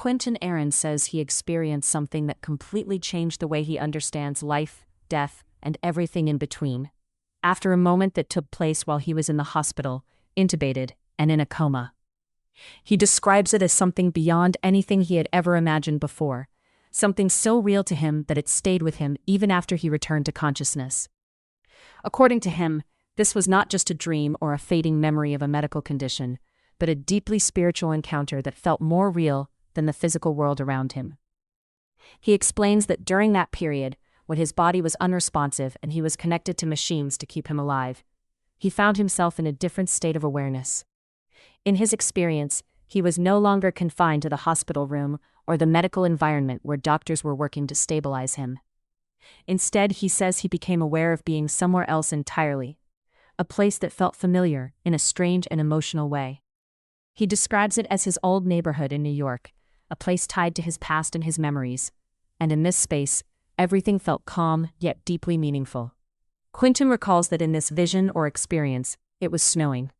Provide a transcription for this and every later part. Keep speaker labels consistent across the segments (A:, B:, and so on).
A: Quinton says he experienced something that completely changed the way he understands life, death, and everything in between. After a moment that took place while he was in the hospital, intubated, and in a coma. He describes it as something beyond anything he had ever imagined before, something so real to him that it stayed with him even after he returned to consciousness. According to him, this was not just a dream or a fading memory of a medical condition, but a deeply spiritual encounter that felt more real than the physical world around him. He explains that during that period, when his body was unresponsive and he was connected to machines to keep him alive, he found himself in a different state of awareness. In his experience, he was no longer confined to the hospital room or the medical environment where doctors were working to stabilize him. Instead, he says he became aware of being somewhere else entirely, a place that felt familiar in a strange and emotional way. He describes it as his old neighborhood in New York, a place tied to his past and his memories, and in this space, everything felt calm yet deeply meaningful. Quinton recalls that in this vision or experience, it was snowing.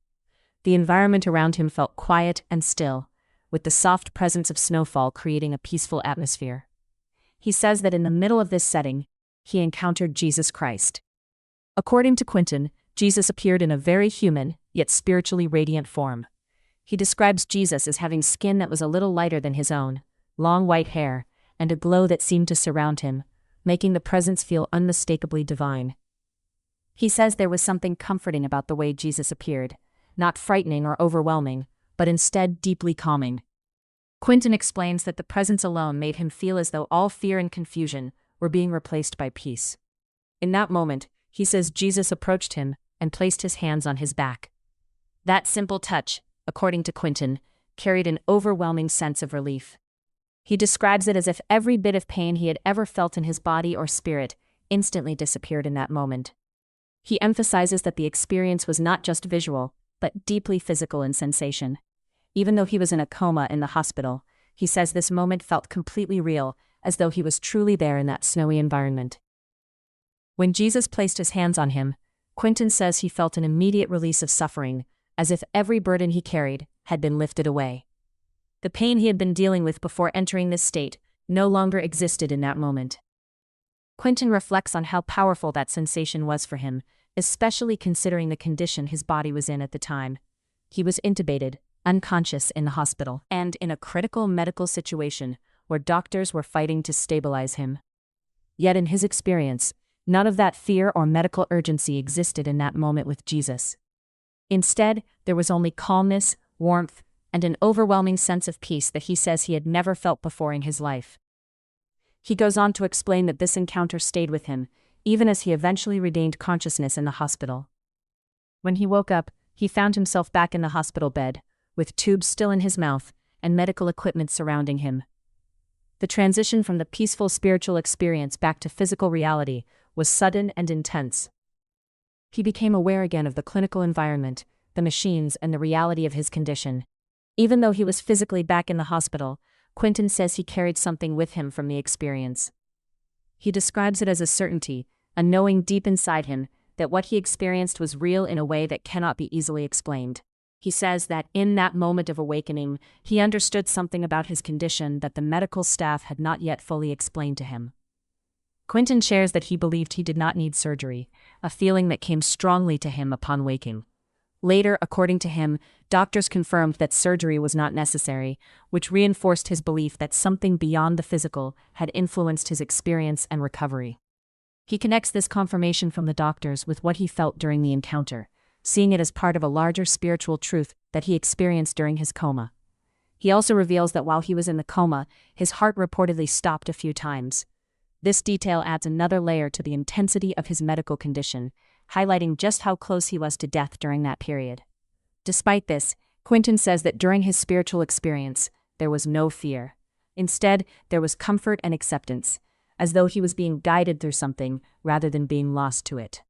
A: The environment around him felt quiet and still, with the soft presence of snowfall creating a peaceful atmosphere. He says that in the middle of this setting, he encountered Jesus Christ. According to Quinton, Jesus appeared in a very human, yet spiritually radiant form. He describes Jesus as having skin that was a little lighter than his own, long white hair, and a glow that seemed to surround him, making the presence feel unmistakably divine. He says there was something comforting about the way Jesus appeared, not frightening or overwhelming, but instead deeply calming. Quinton explains that the presence alone made him feel as though all fear and confusion were being replaced by peace. In that moment, he says Jesus approached him and placed his hands on his back. That simple touch, according to Quinton, carried an overwhelming sense of relief. He describes it as if every bit of pain he had ever felt in his body or spirit instantly disappeared in that moment. He emphasizes that the experience was not just visual, but deeply physical in sensation. Even though he was in a coma in the hospital, he says this moment felt completely real, as though he was truly there in that snowy environment. When Jesus placed his hands on him, Quinton says he felt an immediate release of suffering, as if every burden he carried had been lifted away. The pain he had been dealing with before entering this state no longer existed in that moment. Quinton reflects on how powerful that sensation was for him, especially considering the condition his body was in at the time. He was intubated, unconscious in the hospital, and in a critical medical situation where doctors were fighting to stabilize him. Yet in his experience, none of that fear or medical urgency existed in that moment with Jesus. Instead, there was only calmness, warmth, and an overwhelming sense of peace that he says he had never felt before in his life. He goes on to explain that this encounter stayed with him, even as he eventually regained consciousness in the hospital. When he woke up, he found himself back in the hospital bed, with tubes still in his mouth and medical equipment surrounding him. The transition from the peaceful spiritual experience back to physical reality was sudden and intense. He became aware again of the clinical environment, the machines, and the reality of his condition. Even though he was physically back in the hospital, Quinton says he carried something with him from the experience. He describes it as a certainty, a knowing deep inside him that what he experienced was real in a way that cannot be easily explained. He says that in that moment of awakening, he understood something about his condition that the medical staff had not yet fully explained to him. Quinton shares that he believed he did not need surgery, a feeling that came strongly to him upon waking. Later, according to him, doctors confirmed that surgery was not necessary, which reinforced his belief that something beyond the physical had influenced his experience and recovery. He connects this confirmation from the doctors with what he felt during the encounter, seeing it as part of a larger spiritual truth that he experienced during his coma. He also reveals that while he was in the coma, his heart reportedly stopped a few times. This detail adds another layer to the intensity of his medical condition, highlighting just how close he was to death during that period. Despite this, Quinton says that during his spiritual experience, there was no fear. Instead, there was comfort and acceptance, as though he was being guided through something rather than being lost to it.